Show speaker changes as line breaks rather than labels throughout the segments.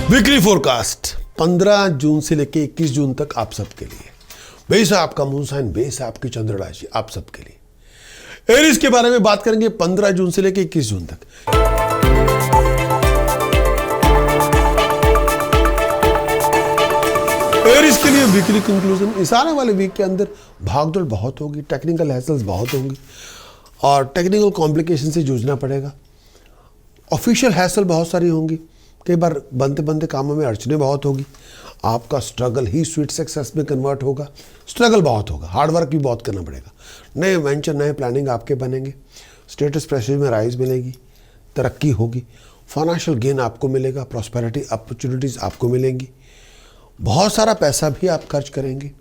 Weekly forecast 15 जून से लेकर 21 जून तक आप सबके लिए। बेस है आपका मून साइन, बेस है आपकी चंद्र राशि, आप सबके लिए। एरीज के बारे में बात करेंगे 15 जून से लेकर 21 जून तक। एरीज के लिए वीकली कंक्लूजन, इस आने वाले वीक के अंदर भागदौड़ बहुत होगी, टेक्निकल हैसल्स बहुत होंगी और टेक्निकल कॉम्प्लिकेशन से जूझना पड़ेगा। ऑफिशियल हैसल बहुत सारी होंगी, कई बार बनते बनते कामों में अड़चने बहुत होगी। आपका स्ट्रगल ही स्वीट सक्सेस में कन्वर्ट होगा। स्ट्रगल बहुत होगा, हार्डवर्क भी बहुत करना पड़ेगा। नए वेंचर, नए प्लानिंग आपके बनेंगे। स्टेटस प्रेशर में राइज मिलेगी, तरक्की होगी, फाइनेंशियल गेन आपको मिलेगा, प्रॉस्पेरिटी अपॉर्चुनिटीज़ आपको मिलेंगी। बहुत सारा पैसा भी आप खर्च करेंगे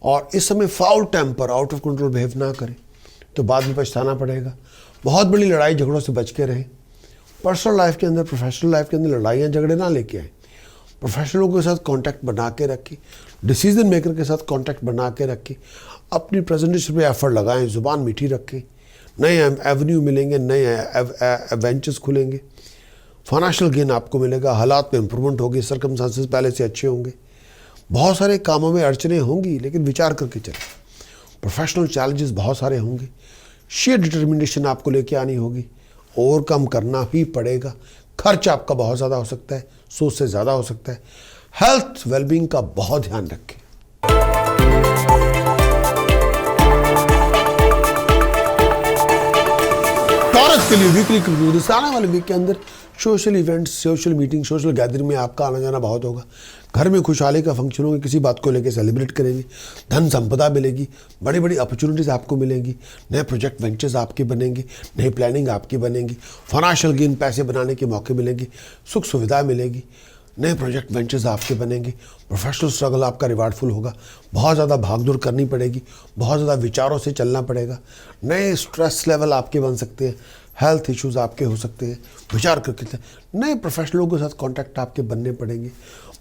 और इस समय foul temper, out of control behave ना करें तो बाद में पछताना पड़ेगा। बहुत बड़ी लड़ाई झगड़ों से बच के रहें। पर्सनल लाइफ के अंदर, प्रोफेशनल लाइफ के अंदर लड़ाइयाँ झगड़े ना लेके आए। प्रोफेशनलों के साथ कांटेक्ट बना के रखें, डिसीजन मेकर के साथ कांटेक्ट बना के रखें, अपनी प्रेजेंटेशन पे एफर्ट लगाएं, जुबान मीठी रखें। नए एवेन्यू मिलेंगे, नए वेंचर्स खुलेंगे, फाइनेंशियल गेन आपको मिलेगा, हालात में इंप्रूवमेंट होगी, सर्कमस्टांसेस पहले से अच्छे होंगे। बहुत सारे कामों में अड़चने होंगी लेकिन विचार करके चलें। प्रोफेशनल चैलेंजेस बहुत सारे होंगे, शेयर डिटर्मिनेशन आपको लेके आनी होगी, ओवरकम करना ही पड़ेगा। खर्च आपका बहुत ज़्यादा हो सकता है, सोच से ज़्यादा हो सकता है। हेल्थ वेलबींग का बहुत ध्यान रखें। टॉरस के लिए वीकली कंक्लूजन, आने वाले वीक के अंदर social events, social meeting, social gathering में आपका आना जाना बहुत होगा। घर में खुशहाली का फंक्शन होगा, किसी बात को लेकर सेलिब्रेट करेंगे। धन संपदा मिलेगी, बड़ी बड़ी अपॉर्चुनिटीज़ आपको मिलेंगी, नए प्रोजेक्ट वेंचर्स आपके बनेंगे, नई प्लानिंग आपकी बनेगी, फाइनेंशियल गेन, पैसे बनाने के मौके मिलेंगे, सुख सुविधा मिलेगी, नए प्रोजेक्ट वेंचर्स आपके बनेंगे। प्रोफेशनल स्ट्रगल आपका रिवार्डफुल होगा। बहुत ज़्यादा भागदौड़ करनी पड़ेगी, बहुत ज़्यादा विचारों से चलना पड़ेगा। नए स्ट्रेस लेवल आपके बन सकते हैं, हेल्थ इश्यूज़ आपके हो सकते हैं, विचार करके। नए प्रोफेशनलों के साथ कांटेक्ट आपके बनने पड़ेंगे,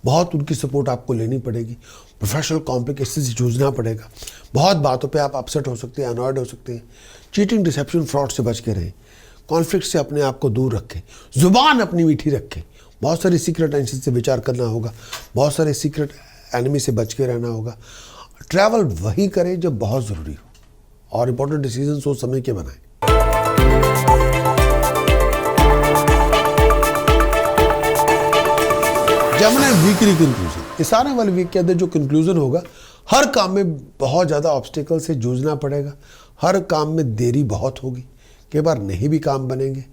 बहुत उनकी सपोर्ट आपको लेनी पड़ेगी। प्रोफेशनल कॉम्प्लिकेशन से जूझना पड़ेगा। बहुत बातों पे आप अपसेट हो सकते हैं, अनॉयड हो सकते हैं। चीटिंग, डिसेप्शन, फ्रॉड से बच के रहें। कॉन्फ्लिक्ट से अपने आप को दूर रखें, जुबान अपनी मीठी रखें। बहुत सारी सीक्रेट टेंशन से विचार करना होगा, बहुत सारे सीक्रेट एनिमी से बच के रहना होगा। ट्रैवल वही करें जब बहुत ज़रूरी हो और इंपॉर्टेंट डिसीजन सोच समय के बनाएं। जेमिनी वीकली कंक्लूजन, इस आने वाले वीक के अंदर जो कंक्लूजन होगा, हर काम में बहुत ज़्यादा ऑब्स्टिकल से जूझना पड़ेगा। हर काम में देरी बहुत होगी, कई बार नहीं भी काम बनेंगे,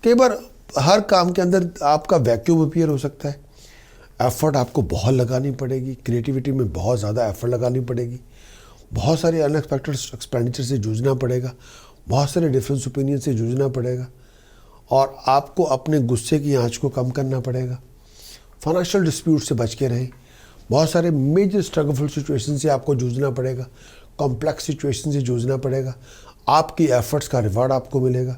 कई बार हर काम के अंदर आपका वैक्यूम अपीयर हो सकता है। एफर्ट आपको बहुत लगानी पड़ेगी, क्रिएटिविटी में बहुत ज़्यादा एफर्ट लगानी पड़ेगी। बहुत सारे अनएक्सपेक्टेड एक्सपेंडिचर से जूझना पड़ेगा, बहुत सारे डिफरेंस ओपिनियन से जूझना पड़ेगा और आपको अपने गुस्से की आंच को कम करना पड़ेगा। फाइनेंशियल डिस्प्यूट से बच के रहें। बहुत सारे मेजर स्ट्रगलफुल सिचुएशन से आपको जूझना पड़ेगा, कॉम्प्लेक्स सिचुएशन से जूझना पड़ेगा। आपकी एफर्ट्स का रिवार्ड आपको मिलेगा।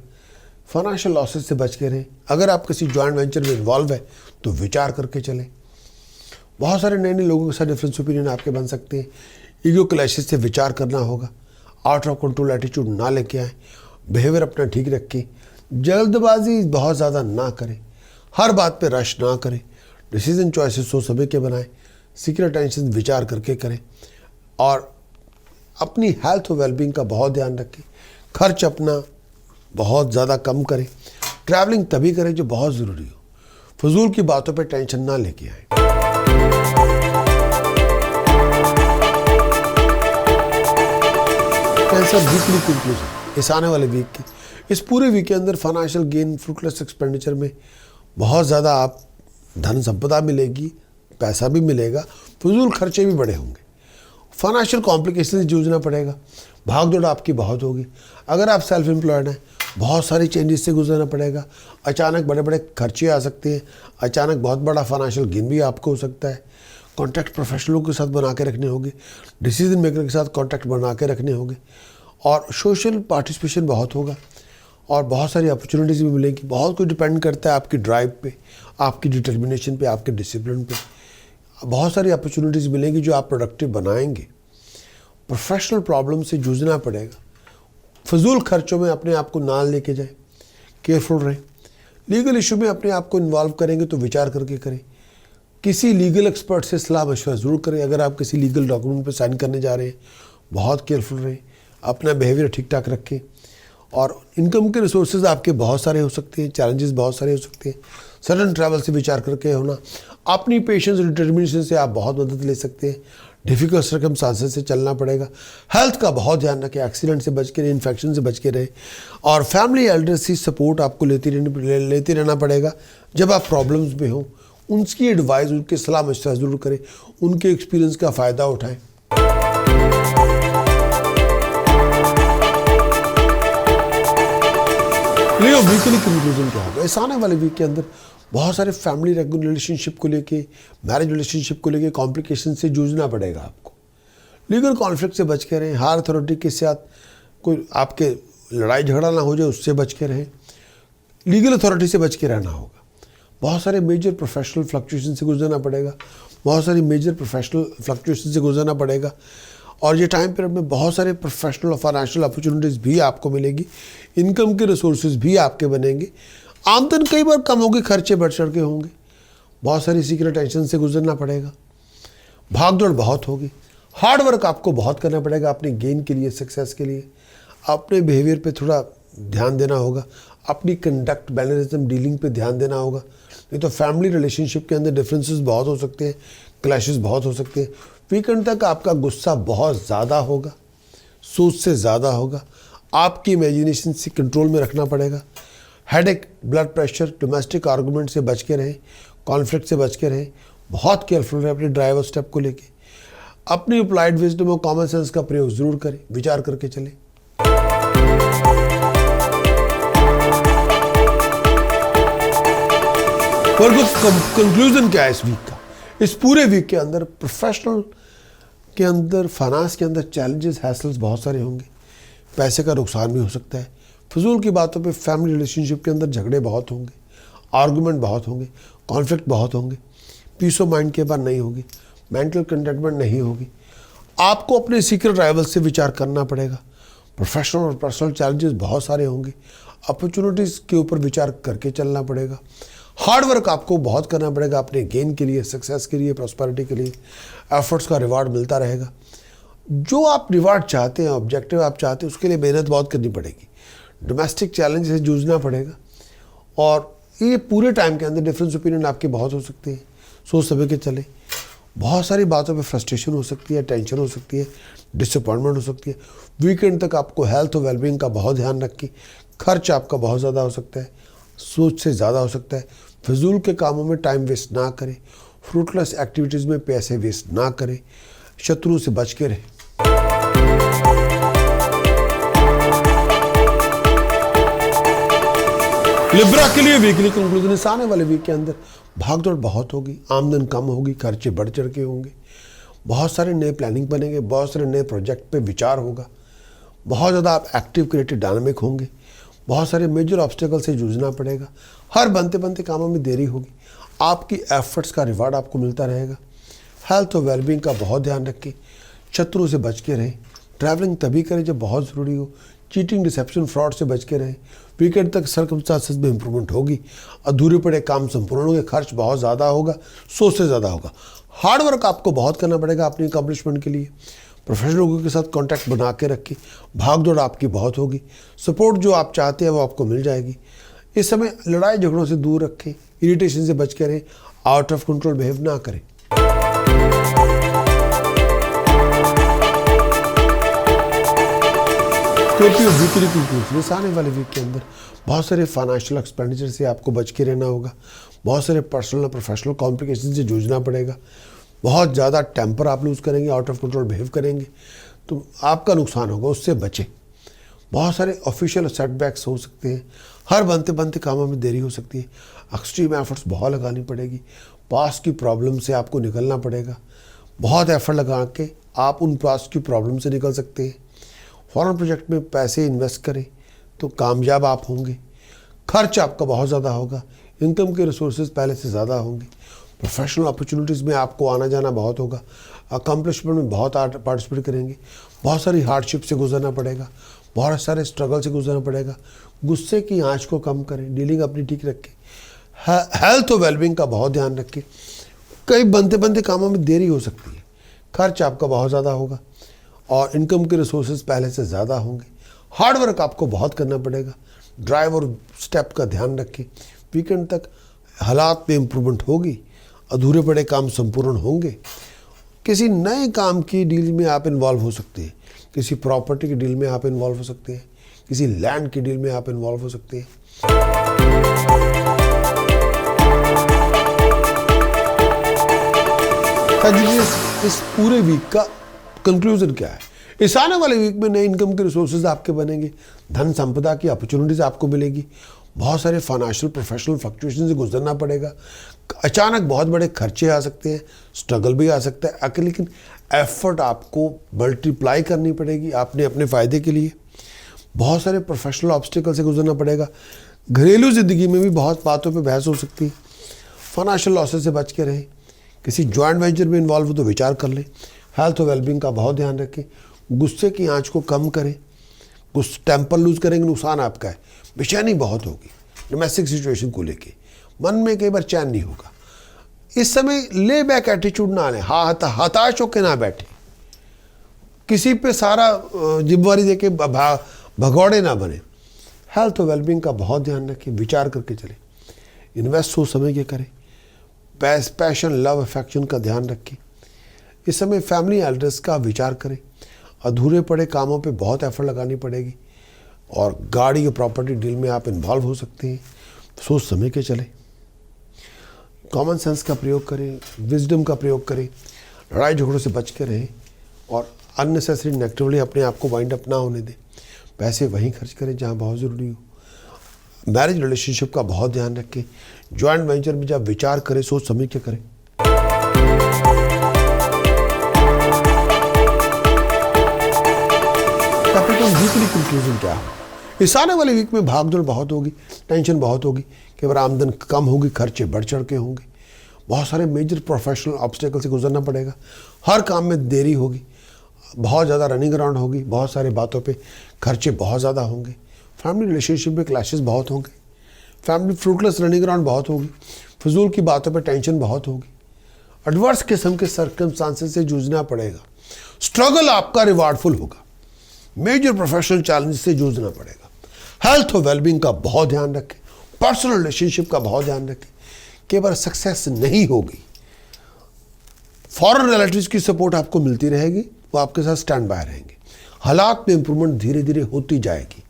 फाइनेंशियल लॉसेस से बच के रहें। अगर आप किसी जॉइंट वेंचर में इन्वॉल्व है तो विचार करके चलें। बहुत सारे नए नए लोगों के साथ डिफरेंस ओपिनियन आपके बन सकते हैं। ईगो क्लैशेस से विचार करना होगा। आउट ऑफ कंट्रोल एटीट्यूड ना लेके आएँ। बिहेवियर अपना ठीक रखें। जल्दबाजी बहुत ज़्यादा ना करें। हर बात पे रश ना करें। डिसीजन चॉइसेस सोच समझ के बनाएं। सीक्रेट टेंशन विचार करके करें और अपनी हेल्थ और वेलबींग का बहुत ध्यान रखें। खर्च अपना बहुत ज़्यादा कम करें। ट्रैवलिंग तभी करें जो बहुत ज़रूरी हो। फजूल की बातों पे टेंशन ना लेके आए। कैंसर वीकली कंक्लूजन, इस आने वाले वीक की, इस पूरे वीक के अंदर फाइनेंशियल गेन, फ्रूटलेस एक्सपेंडिचर में बहुत ज़्यादा आप धन संपदा मिलेगी, पैसा भी मिलेगा, फजूल खर्चे भी बड़े होंगे। फाइनेंशियल कॉम्प्लिकेशन से जूझना पड़ेगा। भागदौड़ आपकी बहुत होगी। अगर आप सेल्फ एम्प्लॉयड हैं, बहुत सारी चेंजेस से गुजरना पड़ेगा। अचानक बड़े बड़े खर्चे आ सकते हैं। अचानक बहुत बड़ा फाइनेंशियल गेन भी आपको हो सकता है। कॉन्टैक्ट प्रोफेशनलों के साथ बना के रखने होंगे। डिसीजन मेकर के साथ कॉन्टैक्ट बना के रखने होंगे और सोशल पार्टिसिपेशन बहुत होगा और बहुत सारी अपॉर्चुनिटीज़ भी मिलेंगी। बहुत कुछ डिपेंड करता है आपकी ड्राइव पे, आपकी डिटर्मिनेशन पे, आपके डिसिप्लिन पे। बहुत सारी अपॉर्चुनिटीज़ मिलेंगी जो आप प्रोडक्टिव बनाएंगे। प्रोफेशनल प्रॉब्लम से जूझना पड़ेगा। फजूल खर्चों में अपने आप को ना लेके जाए, केयरफुल रहें। लीगल इशू में अपने आप को इन्वॉल्व करेंगे तो विचार करके करें। किसी लीगल एक्सपर्ट से सलाह मशवरा ज़रूर करें। अगर आप किसी लीगल डॉक्यूमेंट पर साइन करने जा रहे हैं, बहुत केयरफुल रहें, अपना बिहेवियर ठीक ठाक रखें। और इनकम के रिसोर्सेज आपके बहुत सारे हो सकते हैं, चैलेंजेस बहुत सारे हो सकते हैं। सडन ट्रैवल से विचार करके होना, अपनी पेशेंस डिटर्मिनेशन से आप बहुत मदद ले सकते हैं। डिफ़िकल्ट सर्कमस्टांसेस से चलना पड़ेगा। हेल्थ का बहुत ध्यान रखें, एक्सीडेंट से बच के रहे, इन्फेक्शन से बच के रहे। और फैमिली एल्डर्स की सपोर्ट आपको लेते रहना पड़ेगा। जब आप प्रॉब्लम्स में हो, उनकी एडवाइस, उनके सलाह मशवरा ज़रूर करें, उनके एक्सपीरियंस का फ़ायदा उठाएं। लियो वीकली कंक्लूजन क्या होगा? इस आने वाले वीक के अंदर बहुत सारे फैमिली रिलेशनशिप को लेके, मैरिज रिलेशनशिप को लेके कॉम्प्लिकेशन से जूझना पड़ेगा आपको। लीगल कॉन्फ्लिक्ट से बच के रहें। हायर अथॉरिटी के साथ कोई आपके लड़ाई झगड़ा ना हो जाए, उससे बच के रहें। लीगल अथॉरिटी से बच के रहना होगा। बहुत सारे मेजर प्रोफेशनल फ्लक्चुएशन से गुजरना पड़ेगा। बहुत सारी मेजर प्रोफेशनल फ्लक्चुएशन से गुजरना पड़ेगा। और ये टाइम पीरियड में बहुत सारे प्रोफेशनल और फाइनेंशियल अपॉर्चुनिटीज़ भी आपको मिलेगी। इनकम के रिसोर्सेज भी आपके बनेंगे। आमदन कई बार कम होगी, खर्चे बढ़ चढ़ के होंगे। बहुत सारी सीक्रेट टेंशन से गुजरना पड़ेगा। भागदौड़ बहुत होगी। हार्ड वर्क आपको बहुत करना पड़ेगा अपने गेन के लिए, सक्सेस के लिए। अपने बिहेवियर पे थोड़ा ध्यान देना होगा। अपनी कंडक्ट, मैनरिज्म, डीलिंग पे ध्यान देना होगा। नहीं तो फैमिली रिलेशनशिप के अंदर डिफरेंसेस बहुत हो सकते हैं, क्लैशेस बहुत हो सकते हैं। वीकेंड तक आपका गुस्सा बहुत ज़्यादा होगा, सोच से ज़्यादा होगा। आपकी इमेजिनेशन से कंट्रोल में रखना पड़ेगा। Headache, blood pressure, domestic argument से बच के रहें, कॉन्फ्लिक्ट से बच के रहें। बहुत केयरफुल रहें अपने ड्राइवर स्टेप को लेके। अपनी अप्लाइड विजडम और कॉमन सेंस का प्रयोग ज़रूर करें, विचार करके चलें। और कंक्लूजन क्या है इस वीक का? इस पूरे वीक के अंदर प्रोफेशनल के अंदर, फाइनेंस के अंदर चैलेंजेस, हैसल्स बहुत सारे होंगे। पैसे का नुकसान भी हो सकता है। फजूल की बातों पे फैमिली रिलेशनशिप के अंदर झगड़े बहुत होंगे, आर्गूमेंट बहुत होंगे, कॉन्फ्लिक्ट बहुत होंगे। पीस ऑफ माइंड के बाद नहीं होगी, मेंटल कंटेंटमेंट नहीं होगी। आपको अपने सीक्रेट राइवल से विचार करना पड़ेगा। प्रोफेशनल और पर्सनल चैलेंजेस बहुत सारे होंगे। अपॉर्चुनिटीज़ के ऊपर विचार करके चलना पड़ेगा। हार्ड वर्क आपको बहुत करना पड़ेगा अपने गेन के लिए, सक्सेस के लिए, प्रॉस्पेरिटी के लिए। एफर्ट्स का रिवार्ड मिलता रहेगा। जो आप रिवार्ड चाहते हैं, ऑब्जेक्टिव आप चाहते हैं, उसके लिए मेहनत बहुत करनी पड़ेगी। डोमेस्टिक चैलेंज से जूझना पड़ेगा। और ये पूरे टाइम के अंदर डिफरेंस ओपिनियन आपके बहुत हो सकते हैं। सोच समझ के चले। बहुत सारी बातों पे फ्रस्ट्रेशन हो सकती है, टेंशन हो सकती है, डिसअपॉइंटमेंट हो सकती है। वीकेंड तक आपको हेल्थ और वेलबींग का बहुत ध्यान रखें। खर्च आपका बहुत ज़्यादा हो सकता है, सोच से ज़्यादा हो सकता है। फिजूल के कामों में टाइम वेस्ट ना करें। फ्रूटलेस एक्टिविटीज़ में पैसे वेस्ट ना करें। शत्रु से बच के रहें। लिब्रा के लिए वीकली कंक्लूजन, इस आने वाले वीक के अंदर भागदौड़ बहुत होगी, आमदन कम होगी, खर्चे बढ़ चढ़ के होंगे। बहुत सारे नए प्लानिंग बनेंगे, बहुत सारे नए प्रोजेक्ट पे विचार होगा। बहुत ज़्यादा आप एक्टिव, क्रिएटिव, डायनामिक होंगे। बहुत सारे मेजर ऑब्स्टेकल से जूझना पड़ेगा। हर बनते बनते कामों में देरी होगी। आपकी एफर्ट्स का रिवार्ड आपको मिलता रहेगा। हेल्थ और वेलबींग का बहुत ध्यान रखें। शत्रु से बच के रहें। ट्रैवलिंग तभी करें जब बहुत ज़रूरी हो। चीटिंग, डिसेप्शन, फ्रॉड से बच के रहें। वीकेंड तक सर्कमस्टांसेस में इंप्रूवमेंट होगी। अधूरे पड़े काम संपूर्ण होंगे। खर्च बहुत ज़्यादा होगा, सोच से ज़्यादा होगा। हार्ड वर्क आपको बहुत करना पड़ेगा अपनी अकम्पलिशमेंट के लिए। प्रोफेशनल लोगों के साथ कांटेक्ट बना के रखें। भाग दौड़ आपकी बहुत होगी। सपोर्ट जो आप चाहते हैं वो आपको मिल जाएगी। इस समय लड़ाई झगड़ों से दूर रखें। इरिटेशन से बच के रहें। आउट ऑफ कंट्रोल बिहेव ना करें। वीकली कंक्लूजन, इस आने वाले वीक के अंदर बहुत सारे फाइनेंशियल एक्सपेंडिचर से आपको बच के रहना होगा। बहुत सारे पर्सनल और प्रोफेशनल कॉम्प्लिकेशन से जूझना पड़ेगा। बहुत ज़्यादा टेम्पर आप लूज़ करेंगे, आउट ऑफ कंट्रोल बिहेव करेंगे तो आपका नुकसान होगा, उससे बचें। बहुत सारे ऑफिशियल सेटबैक्स हो सकते हैं। हर बनते बनते कामों में देरी हो सकती है। एक्सट्रीम एफर्ट्स बहुत लगानी पड़ेगी। पास की प्रॉब्लम से आपको निकलना पड़ेगा। बहुत एफर्ट लगा के आप उन पास की प्रॉब्लम से निकल सकते हैं। फॉरेन प्रोजेक्ट में पैसे इन्वेस्ट करें तो कामयाब आप होंगे। खर्च आपका बहुत ज़्यादा होगा। इनकम के रिसोर्सेज पहले से ज़्यादा होंगे। प्रोफेशनल अपॉर्चुनिटीज़ में आपको आना जाना बहुत होगा। अकम्पलिशमेंट में बहुत पार्टिसिपेट करेंगे। बहुत सारी हार्डशिप से गुजरना पड़ेगा। बहुत सारे स्ट्रगल से गुजरना पड़ेगा। गुस्से की आंच को कम करें, डीलिंग अपनी ठीक रखें। हेल्थ और वेलबींग का बहुत ध्यान रखें। कई बनते बनते कामों में देरी हो सकती है, खर्च आपका बहुत ज़्यादा होगा और इनकम के रिसोर्सेज पहले से ज़्यादा होंगे। हार्ड वर्क आपको बहुत करना पड़ेगा। ड्राइव और स्टेप का ध्यान रखें। वीकेंड तक हालात में इम्प्रूवमेंट होगी, अधूरे पड़े काम संपूर्ण होंगे। किसी नए काम की डील में आप इन्वॉल्व हो सकते हैं, किसी प्रॉपर्टी की डील में आप इन्वॉल्व हो सकते हैं, किसी लैंड की डील में आप इन्वॉल्व हो सकते हैं। इस पूरे वीक का कंक्लूजन क्या है? इस आने वाले वीक में नए इनकम के रिसोर्सेज आपके बनेंगे, धन संपदा की अपॉर्चुनिटीज आपको मिलेगी। बहुत सारे फाइनेंशियल प्रोफेशनल फ्लक्चुएशन से गुजरना पड़ेगा। अचानक बहुत बड़े खर्चे आ सकते हैं, स्ट्रगल भी आ सकता है, लेकिन एफर्ट आपको मल्टीप्लाई करनी पड़ेगी आपने अपने फ़ायदे के लिए। बहुत सारे प्रोफेशनल ऑब्स्टिकल से गुजरना पड़ेगा। घरेलू ज़िंदगी में भी बहुत बातों पे बहस हो सकती है। फाइनेंशियल लॉसेस से बच के रहें। किसी जॉइंट वेंचर में इन्वॉल्व हो तो विचार कर लें। हेल्थ और वेलबींग का बहुत ध्यान रखें। गुस्से की आंच को कम करें। कुछ टेम्पर लूज करेंगे, नुकसान आपका है। बेचैनी बहुत होगी डोमेस्टिक सिचुएशन को लेके, मन में कई बार चैन नहीं होगा। इस समय ले बैक एटीट्यूड ना लें, हताश होकर ना बैठे, किसी पे सारा जिम्मेवारी देके भगौड़े ना बने। हेल्थ और वेलबींग का बहुत ध्यान रखें, विचार करके चलें। इन्वेस्ट सोच समझ के करें। पैशन, लव, अफेक्शन का ध्यान रखें। इस समय फैमिली एल्डर्स का विचार करें। अधूरे पड़े कामों पे बहुत एफर्ट लगानी पड़ेगी और गाड़ी या प्रॉपर्टी डील में आप इन्वॉल्व हो सकते हैं। सोच समझ के चलें। कॉमन सेंस का प्रयोग करें, विजडम का प्रयोग करें। लड़ाई झगड़ों से बच के रहें और अननेसेसरी नेगेटिवली अपने आप को वाइंड अप ना होने दें। पैसे वहीं खर्च करें जहाँ बहुत ज़रूरी हो। मैरिज रिलेशनशिप का बहुत ध्यान रखें। जॉइंट वेंचर में जब विचार करें, सोच समझ के करें। कैपिटल वीकली कंक्लूजन क्या है? इस आने वाले वीक में भागदौड़ बहुत होगी, टेंशन बहुत होगी, कई बार आमदन कम होगी, खर्चे बढ़ चढ़ के होंगे। बहुत सारे मेजर प्रोफेशनल ऑब्स्टेकल से गुजरना पड़ेगा। हर काम में देरी होगी, बहुत ज़्यादा रनिंग अराउंड होगी, बहुत सारी बातों पे खर्चे बहुत ज़्यादा होंगे। फैमिली रिलेशनशिप में क्लैशेस बहुत होंगे। फैमिली फ्रूटलेस रनिंग अराउंड बहुत होगी। फिजूल की बातों पे टेंशन बहुत होगी। एडवर्स किस्म के सर्कमस्टांसेस से जूझना पड़ेगा। स्ट्रगल आपका रिवार्डफुल होगा। मेजर प्रोफेशनल चैलेंज से जूझना पड़ेगा। हेल्थ और वेलबींग का बहुत ध्यान रखें। पर्सनल रिलेशनशिप का बहुत ध्यान रखें। कई बार सक्सेस नहीं होगी, फॉरेन रिलेटिव्स की सपोर्ट आपको मिलती रहेगी, वो आपके साथ स्टैंड बाय रहेंगे। हालात में इंप्रूवमेंट धीरे धीरे होती जाएगी।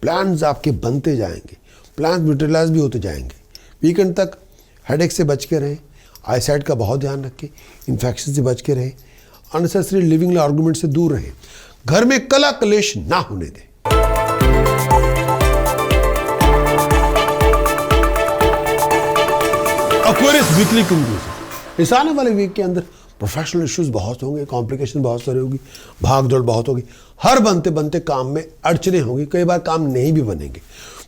प्लान्स आपके बनते जाएंगे, प्लान्स मटेरियलाइज भी होते जाएंगे। वीकेंड तक हेडेक से बच के रहें। आईसाइट का बहुत ध्यान रखें। इन्फेक्शन से बच के रहें। अननेसेसरी लिविंग आर्गुमेंट से दूर रहें। घर में कला कलेश ना होने दें। Aquarius weekly conclusion. इस आने वाले वीक के अंदर प्रोफेशनल इश्यूज बहुत होंगे, कॉम्प्लिकेशन बहुत सारी होगी, भाग दौड़ बहुत होगी। हर बनते बनते काम में अड़चने होंगी, कई बार काम नहीं भी बनेंगे।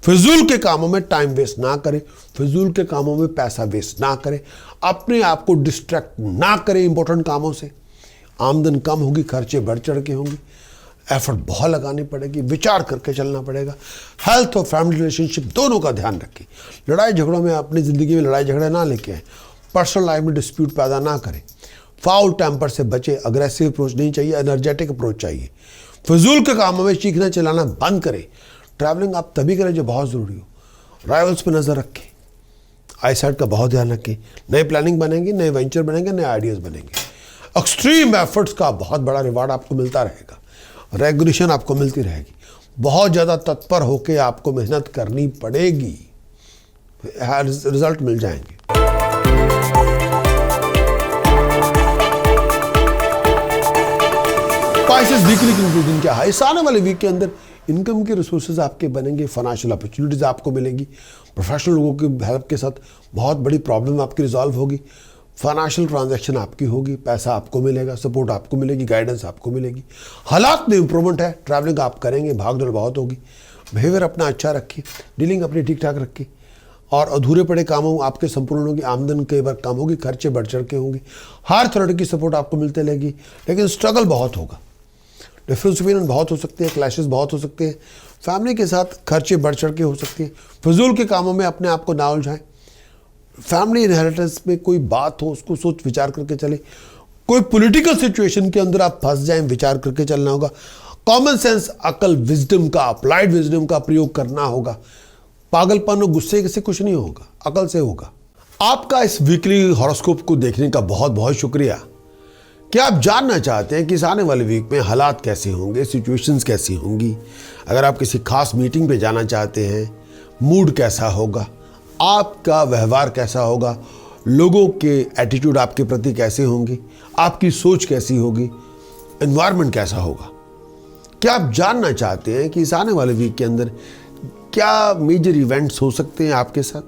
फिजूल के कामों में टाइम वेस्ट ना करें, फिजूल के कामों में पैसा वेस्ट ना करें, अपने आप को डिस्ट्रैक्ट ना करें इंपॉर्टेंट कामों से। आमदन कम होगी, खर्चे बढ़ चढ़ के होंगे, एफर्ट बहुत लगानी पड़ेगी, विचार करके चलना पड़ेगा। हेल्थ और फैमिली रिलेशनशिप दोनों का ध्यान रखें। लड़ाई झगड़ों में अपनी ज़िंदगी में लड़ाई झगड़े ना लेके आए। पर्सनल लाइफ में डिस्प्यूट पैदा ना करें। फाउल टेम्पर से बचे। अग्रेसिव अप्रोच नहीं चाहिए, एनर्जेटिक अप्रोच चाहिए। फिजूल के कामों में चीखना चिल्लाना बंद करें। ट्रैवलिंग आप तभी करें जो बहुत ज़रूरी हो। राइवल्स पर नज़र रखें। आईसाइट का बहुत ध्यान रखें। नए प्लानिंग बनेंगे, नए वेंचर बनेंगे, नए आइडियाज़ बनेंगे। एक्सट्रीम एफर्ट्स का बहुत बड़ा रिवार्ड आपको मिलता रहेगा। रेगुलेशन आपको मिलती रहेगी। बहुत ज़्यादा तत्पर होकर आपको मेहनत करनी पड़ेगी, रिजल्ट मिल जाएंगे। स्पाइसेस वीकली कंक्लूजन क्या है? इस आने वाले वीक के अंदर इनकम के रिसोर्सेज आपके बनेंगे, फाइनेंशियल अपॉर्चुनिटीज आपको मिलेगी। प्रोफेशनल लोगों की हेल्प के साथ बहुत बड़ी प्रॉब्लम आपकी रिजॉल्व होगी। फाइनेंशियल ट्रांजैक्शन आपकी होगी, पैसा आपको मिलेगा, सपोर्ट आपको मिलेगी, गाइडेंस आपको मिलेगी। हालात में इंप्रूवमेंट है। ट्रैवलिंग आप करेंगे, भागदौड़ बहुत होगी। बिहेवियर अपना अच्छा रखिए, डीलिंग अपनी ठीक ठाक रखिए और अधूरे पड़े कामों आपके संपूर्ण होगी। आमदन कई बार कम होगी, खर्चे बढ़ चढ़ के होंगे। हर अथॉरिटी की सपोर्ट आपको मिलते रहेगी, लेकिन स्ट्रगल बहुत होगा। डिफरेंस ओपिनियन बहुत हो सकते हैं, क्लैशेस बहुत हो सकते हैं, फैमिली के साथ खर्चे बढ़ चढ़ के हो सकते हैं, फजूल के कामों में अपने आप को ना उलझाएं, फैमिली इनहेरिटेंस में कोई बात हो उसको सोच विचार करके चले, कोई पॉलिटिकल सिचुएशन के अंदर आप फंस जाएं विचार करके चलना होगा, कॉमन सेंस अकल विजडम का अप्लाइड विजडम का प्रयोग करना होगा, पागलपन और गुस्से से कुछ नहीं होगा, अकल से होगा। आपका इस वीकली हॉरोस्कोप को देखने का बहुत बहुत शुक्रिया। क्या आप जानना चाहते हैं कि इस आने वाले वीक में हालात कैसे होंगे, सिचुएशंस कैसी होंगी? अगर आप किसी खास मीटिंग पे जाना चाहते हैं, मूड कैसा होगा, आपका व्यवहार कैसा होगा, लोगों के एटीट्यूड आपके प्रति कैसे होंगे, आपकी सोच कैसी होगी, एनवायरनमेंट कैसा होगा? क्या आप जानना चाहते हैं कि इस आने वाले वीक के अंदर क्या मेजर इवेंट्स हो सकते हैं आपके साथ?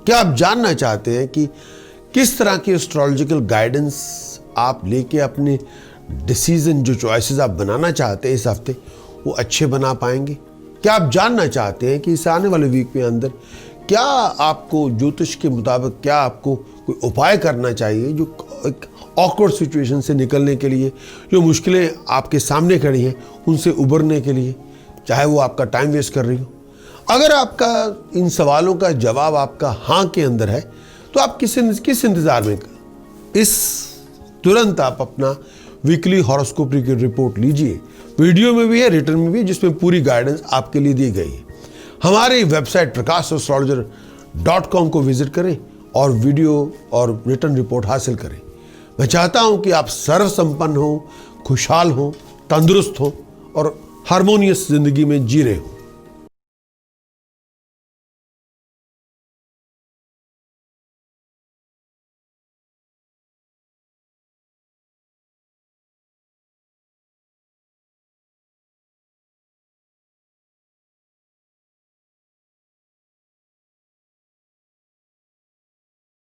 क्या आप जानना चाहते हैं कि किस तरह की एस्ट्रोलॉजिकल गाइडेंस आप लेके अपने डिसीजन जो चॉइसेस आप बनाना चाहते हैं इस हफ्ते वो अच्छे बना पाएंगे? क्या आप जानना चाहते हैं कि इस आने वाले वीक में अंदर क्या आपको ज्योतिष के मुताबिक क्या आपको कोई उपाय करना चाहिए जो एक ऑकवर्ड सिचुएशन से निकलने के लिए, जो मुश्किलें आपके सामने खड़ी हैं उनसे उबरने के लिए, चाहे वो आपका टाइम वेस्ट कर रही हो? अगर आपका इन सवालों का जवाब आपका हाँ के अंदर है तो आप किस इंतज़ार में? तुरंत आप अपना वीकली हॉरोस्कोप की रिपोर्ट लीजिए, वीडियो में भी है, रिटर्न में भी, जिसमें पूरी गाइडेंस आपके लिए दी गई है। हमारी वेबसाइट prakasastrologer.com को विजिट करें और वीडियो और रिटर्न रिपोर्ट हासिल करें। मैं चाहता हूं कि आप सर्व संपन्न हो, खुशहाल हो, तंदुरुस्त हो और हारमोनियस जिंदगी में जी रहे हो।